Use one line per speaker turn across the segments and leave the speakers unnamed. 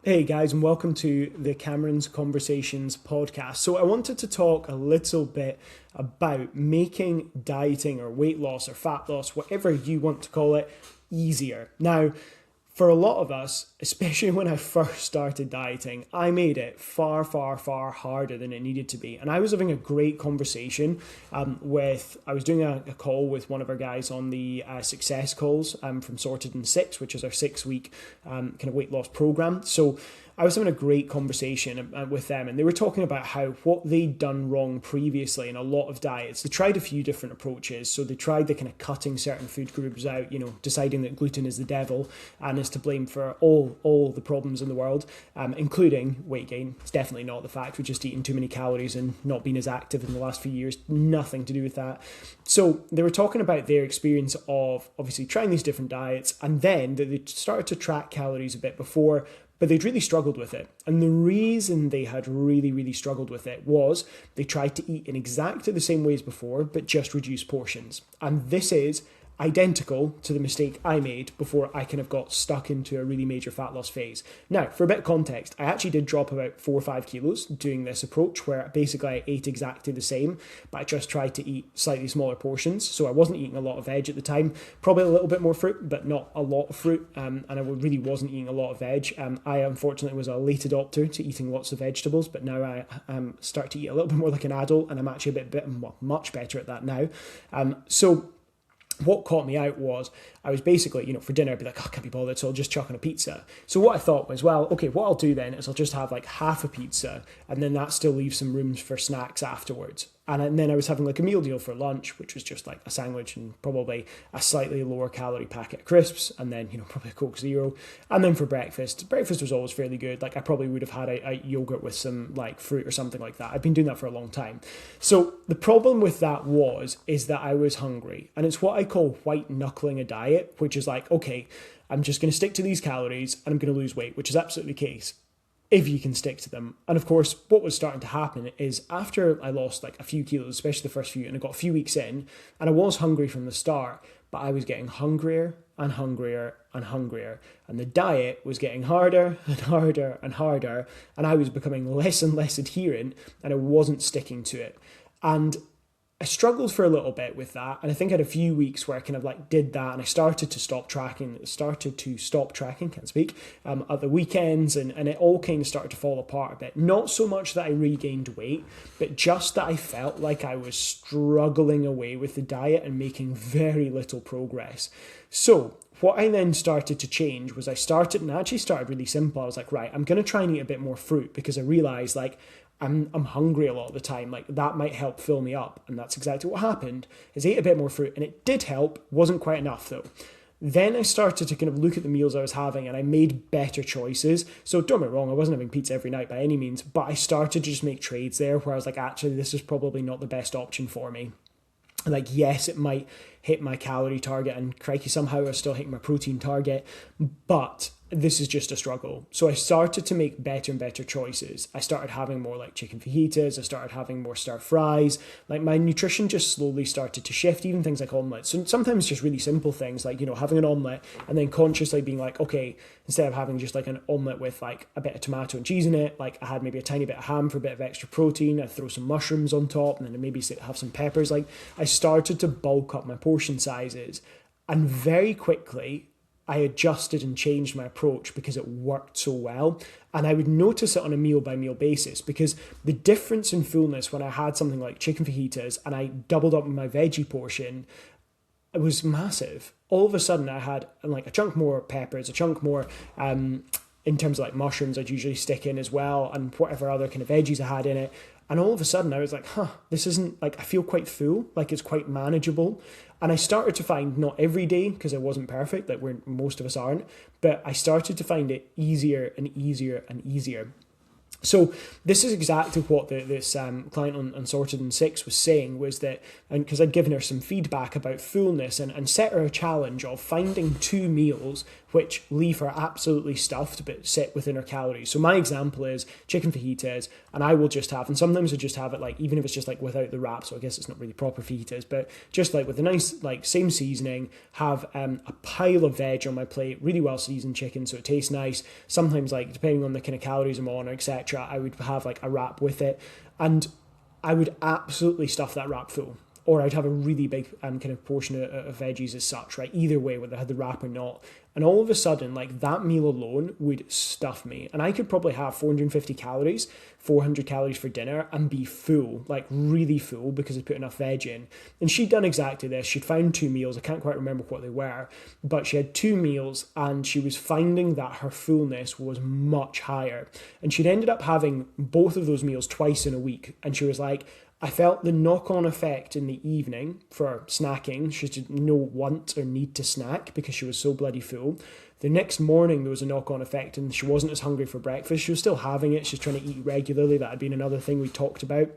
Hey guys, and welcome to the Cameron's Conversations podcast. So, I wanted to talk a little bit about making dieting or weight loss or fat loss, whatever you want to call it, easier. Now, for a lot of us, especially when I first started dieting, I made it far, far, far harder than it needed to be. And I was having a great conversation I was doing a call with one of our guys on the success calls from Sorted in 6, which is our 6-week kind of weight loss program. So I was having a great conversation with them, and they were talking about how what they'd done wrong previously in a lot of diets. They tried a few different approaches. So they tried the kind of cutting certain food groups out, deciding that gluten is the devil and is to blame for all the problems in the world, including weight gain. It's definitely not the fact. We're just eating too many calories and not being as active in the last few years. Nothing to do with that. So they were talking about their experience of obviously trying these different diets, and then that they started to track calories a bit before, but they'd really struggled with it. And the reason they had really, really struggled with it was they tried to eat in exactly the same way as before, but just reduce portions. And this is identical to the mistake I made before I kind of got stuck into a really major fat loss phase. Now, for a bit of context, I actually did drop about 4 or 5 kilos doing this approach, where basically I ate exactly the same, but I just tried to eat slightly smaller portions. So I wasn't eating a lot of veg at the time, probably a little bit more fruit, but not a lot of fruit. And I really wasn't eating a lot of veg. I unfortunately was a late adopter to eating lots of vegetables, but now I start to eat a little bit more like an adult, and I'm actually much better at that now. So what caught me out was I was basically, for dinner, I'd be like, I can't be bothered, so I'll just chuck on a pizza. So what I thought was, well, okay, what I'll do then is I'll just have like half a pizza, and then that still leaves some room for snacks afterwards. And then I was having like a meal deal for lunch, which was just like a sandwich and probably a slightly lower calorie packet of crisps, and then, probably a Coke Zero. And then for breakfast was always fairly good. Like I probably would have had a yogurt with some like fruit or something like that. I've been doing that for a long time. So the problem with that is that I was hungry, and it's what I call white knuckling a diet, which is like, okay, I'm just going to stick to these calories and I'm going to lose weight, which is absolutely the case if you can stick to them. And of course, what was starting to happen is after I lost like a few kilos, especially the first few, and I got a few weeks in, and I was hungry from the start, but I was getting hungrier and hungrier and hungrier. And the diet was getting harder and harder and harder, and I was becoming less and less adherent, and I wasn't sticking to it. And I struggled for a little bit with that, and I think I had a few weeks where I kind of like did that, and I started to stop tracking, at the weekends, and it all kind of started to fall apart a bit. Not so much that I regained weight, but just that I felt like I was struggling away with the diet and making very little progress. So what I then started to change was I started really simple. I was like, right, I'm going to try and eat a bit more fruit, because I realized like I'm hungry a lot of the time. Like that might help fill me up. And that's exactly what happened, is I ate a bit more fruit, and it did help. Wasn't quite enough though. Then I started to kind of look at the meals I was having, and I made better choices. So don't get me wrong, I wasn't having pizza every night by any means, but I started to just make trades there where I was like, actually, this is probably not the best option for me. Like, yes, it might hit my calorie target, and crikey, somehow I still hit my protein target, but this is just a struggle. So I started to make better and better choices. I started having more like chicken fajitas. I started having more stir fries. Like my nutrition just slowly started to shift, even things like omelets. So sometimes just really simple things like, having an omelet and then consciously being like, okay, instead of having just like an omelet with like a bit of tomato and cheese in it, like I had maybe a tiny bit of ham for a bit of extra protein. I'd throw some mushrooms on top, and then maybe have some peppers. Like I started to bulk up my portion sizes, and very quickly I adjusted and changed my approach because it worked so well. And I would notice it on a meal by meal basis, because the difference in fullness when I had something like chicken fajitas and I doubled up my veggie portion, it was massive. All of a sudden I had like a chunk more peppers, a chunk more in terms of like mushrooms I'd usually stick in as well, and whatever other kind of veggies I had in it. And all of a sudden I was like, this isn't like, I feel quite full, like it's quite manageable. And I started to find, not every day, because I wasn't perfect, like most of us aren't, but I started to find it easier and easier and easier. So this is exactly what this client on Sorted in 6 was saying, was that, and because I'd given her some feedback about fullness and set her a challenge of finding 2 meals which leave her absolutely stuffed but sit within her calories. So my example is chicken fajitas, and I will just have, and sometimes I just have it like, even if it's just like without the wrap, so I guess it's not really proper fajitas, but just like with a nice, like same seasoning, have a pile of veg on my plate, really well seasoned chicken, so it tastes nice. Sometimes, like depending on the kind of calories I'm on, etc., I would have like a wrap with it, and I would absolutely stuff that wrap full. Or I'd have a really big kind of portion of veggies as such, right? Either way, whether I had the wrap or not. And all of a sudden, like that meal alone would stuff me. And I could probably have 450 calories, 400 calories for dinner and be full, like really full because I put enough veg in. And she'd done exactly this. She'd found 2 meals. I can't quite remember what they were, but she had 2 meals and she was finding that her fullness was much higher. And she'd ended up having both of those meals twice in a week. And she was like, I felt the knock-on effect in the evening for snacking. She did no want or need to snack because she was so bloody full. The next morning, there was a knock-on effect and she wasn't as hungry for breakfast. She was still having it. She's trying to eat regularly. That had been another thing we talked about.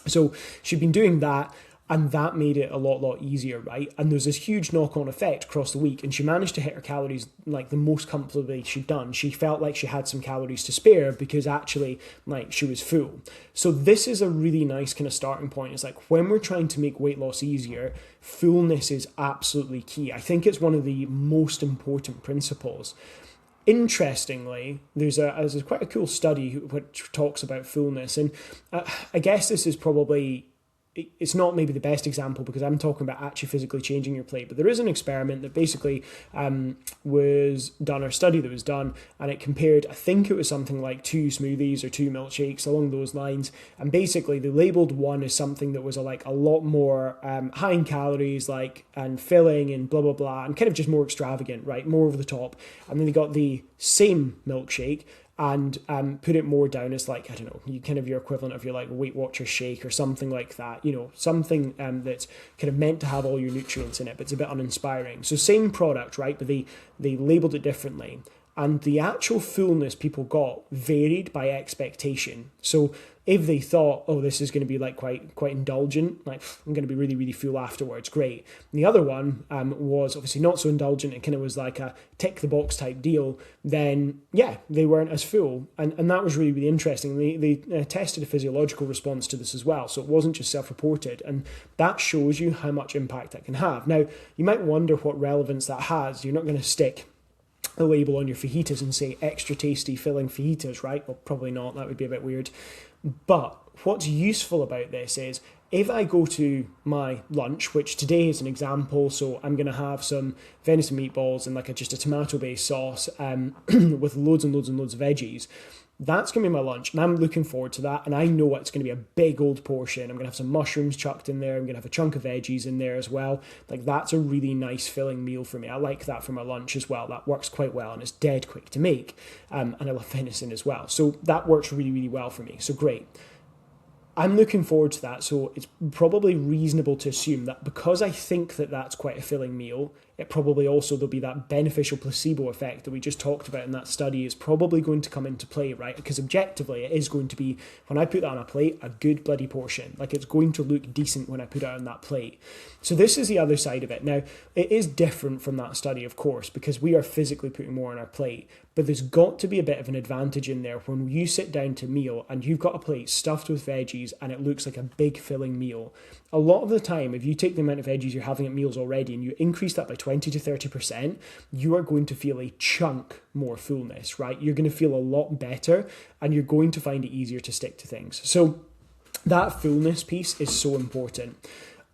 So she'd been doing that, and that made it a lot easier, right? And there's this huge knock-on effect across the week, and she managed to hit her calories like the most comfortably she'd done. She felt like she had some calories to spare because actually, like, she was full. So this is a really nice kind of starting point. It's like when we're trying to make weight loss easier, fullness is absolutely key. I think it's one of the most important principles. Interestingly, there's quite a cool study which talks about fullness, and I guess this is probably, it's not maybe the best example because I'm talking about actually physically changing your plate, but there is an experiment that basically was done, or a study that was done, and it compared, I think it was something like 2 smoothies or 2 milkshakes along those lines, and basically they labelled one as something that was a lot more high in calories, like, and filling and blah blah blah, and kind of just more extravagant, right, more over the top, and then they got the same milkshake and put it more down as like, I don't know, you kind of your equivalent of your like Weight Watcher shake or something like that, you know, something that's kind of meant to have all your nutrients in it, but it's a bit uninspiring. So same product, right, but they labeled it differently. And the actual fullness people got varied by expectation. So if they thought, oh, this is going to be like quite indulgent, like I'm going to be really full afterwards, great. And the other one was obviously not so indulgent, it kind of was like a tick the box type deal, then yeah, they weren't as full. And that was really interesting. They tested a physiological response to this as well. So it wasn't just self-reported. And that shows you how much impact that can have. Now, you might wonder what relevance that has. You're not going to stick a label on your fajitas and say extra tasty filling fajitas, right? Well, probably not. That would be a bit weird. But what's useful about this is if I go to my lunch, which today is an example, so I'm going to have some venison meatballs and like just a tomato-based sauce with loads and loads of veggies. That's going to be my lunch, and I'm looking forward to that, and I know it's going to be a big old portion. I'm going to have some mushrooms chucked in there. I'm going to have a chunk of veggies in there as well. Like, that's a really nice filling meal for me. I like that for my lunch as well. That works quite well, and it's dead quick to make, and I love venison as well. So that works really well for me. So great. I'm looking forward to that, so it's probably reasonable to assume that because I think that that's quite a filling meal, it probably also, there'll be that beneficial placebo effect that we just talked about in that study is probably going to come into play, right? Because objectively, it is going to be, when I put that on a plate, a good bloody portion. Like, it's going to look decent when I put it on that plate. So this is the other side of it. Now, it is different from that study, of course, because we are physically putting more on our plate, but there's got to be a bit of an advantage in there when you sit down to meal and you've got a plate stuffed with veggies and it looks like a big filling meal. A lot of the time, if you take the amount of veggies you're having at meals already and you increase that by 20 to 30%, you are going to feel a chunk more fullness, right? You're going to feel a lot better and you're going to find it easier to stick to things. So that fullness piece is so important.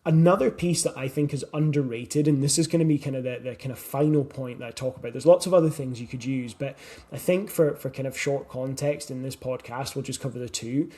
Another piece that I think is underrated, and this is going to be kind of the kind of final point that I talk about. There's lots of other things you could use, but I think for kind of short context in this podcast, we'll just cover the 2.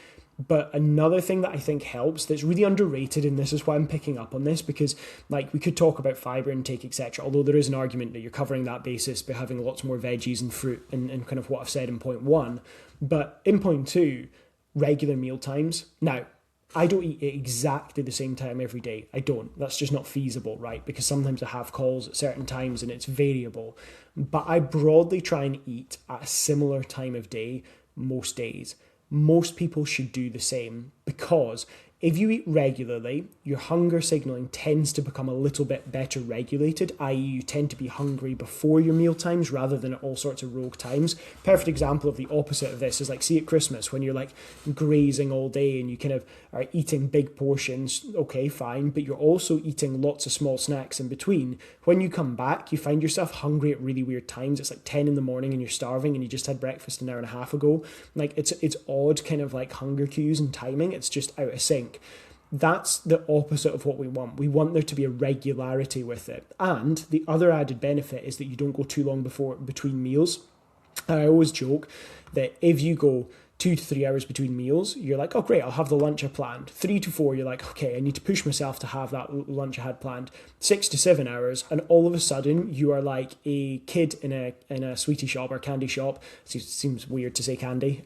But another thing that I think helps that's really underrated, and this is why I'm picking up on this, because like we could talk about fiber intake, etc. Although there is an argument that you're covering that basis by having lots more veggies and fruit and kind of what I've said in point 1. But in point 2, regular meal times. Now, I don't eat at exactly the same time every day. I don't. That's just not feasible, right? Because sometimes I have calls at certain times and it's variable. But I broadly try and eat at a similar time of day most days. Most people should do the same because If you eat regularly, your hunger signaling tends to become a little bit better regulated, i.e. you tend to be hungry before your meal times rather than at all sorts of rogue times. Perfect example of the opposite of this is like, see at Christmas when you're like grazing all day and you kind of are eating big portions, okay, fine, but you're also eating lots of small snacks in between. When you come back, you find yourself hungry at really weird times. It's like 10 in the morning and you're starving and you just had breakfast an hour and a half ago. Like it's odd kind of like hunger cues and timing. It's just out of sync. That's the opposite of what we want. We want there to be a regularity with it. And the other added benefit is that you don't go too long between meals. I always joke that if you go 2 to 3 hours between meals, you're like, oh great, I'll have the lunch I planned. 3 to 4, you're like, okay, I need to push myself to have that lunch I had planned. 6 to 7 hours, and all of a sudden you are like a kid in a sweetie shop or candy shop. It seems weird to say candy,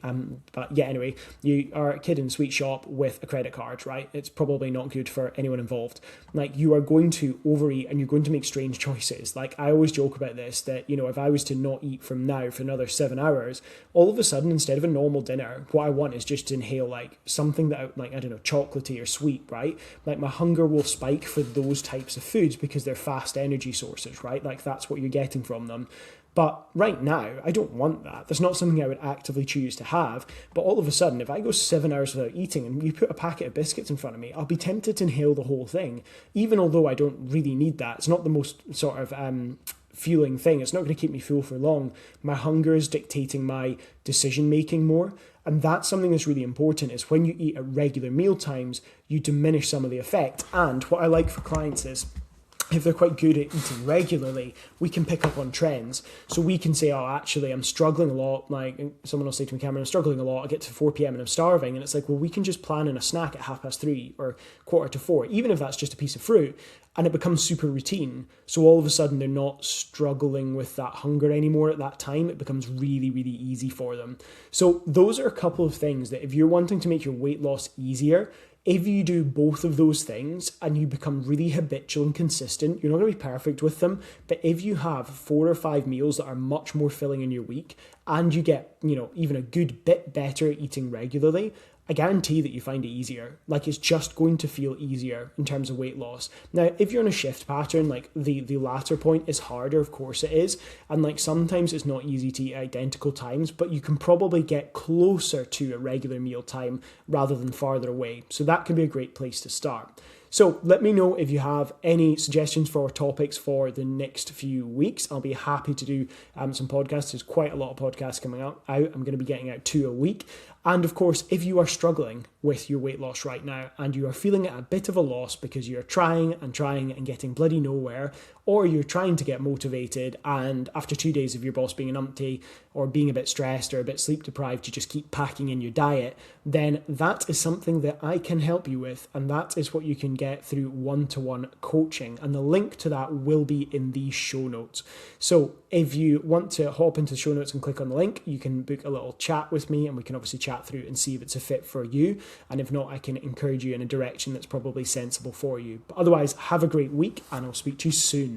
but yeah, anyway, you are a kid in a sweet shop with a credit card, right? It's probably not good for anyone involved. Like, you are going to overeat and you're going to make strange choices. Like, I always joke about this, that, you know, if I was to not eat from now for another 7 hours, all of a sudden, instead of a normal dinner, what I want is just to inhale like something that, like, I don't know, chocolatey or sweet, right? Like, my hunger will spike for those types of foods because they're fast energy sources, right? Like, that's what you're getting from them. But right now, I don't want that. That's not something I would actively choose to have. But all of a sudden, if I go 7 hours without eating and you put a packet of biscuits in front of me, I'll be tempted to inhale the whole thing, even although I don't really need that. It's not the most sort of fueling thing. It's not going to keep me full for long. My hunger is dictating my decision making more. And that's something that's really important, is when you eat at regular meal times, you diminish some of the effect. And what I like for clients is, if they're quite good at eating regularly, we can pick up on trends. So we can say, oh, actually, I'm struggling a lot. Like, someone will say to me, Cameron, I'm struggling a lot. I get to 4 p.m. and I'm starving. And it's like, well, we can just plan in a snack at 3:30 or 3:45, even if that's just a piece of fruit. And it becomes super routine. So all of a sudden, they're not struggling with that hunger anymore at that time. It becomes really, really easy for them. So those are a couple of things that if you're wanting to make your weight loss easier, if you do both of those things and you become really habitual and consistent, you're not going to be perfect with them, but if you have 4 or 5 meals that are much more filling in your week and you get, you know, even a good bit better at eating regularly, I guarantee that you find it easier. Like, it's just going to feel easier in terms of weight loss. Now, if you're in a shift pattern, like the latter point is harder, of course it is. And like, sometimes it's not easy to eat identical times, but you can probably get closer to a regular meal time rather than farther away. So that can be a great place to start. So let me know if you have any suggestions for topics for the next few weeks. I'll be happy to do some podcasts. There's quite a lot of podcasts coming out. I'm going to be getting out 2 a week. And of course, if you are struggling with your weight loss right now and you are feeling at a bit of a loss because you're trying and getting bloody nowhere, or you're trying to get motivated and after 2 days of your boss being an umpty or being a bit stressed or a bit sleep deprived, you just keep packing in your diet, then that is something that I can help you with. And that is what you can get through one-to-one coaching. And the link to that will be in the show notes. So if you want to hop into the show notes and click on the link, you can book a little chat with me and we can obviously chat through and see if it's a fit for you. And if not, I can encourage you in a direction that's probably sensible for you. But otherwise, have a great week and I'll speak to you soon.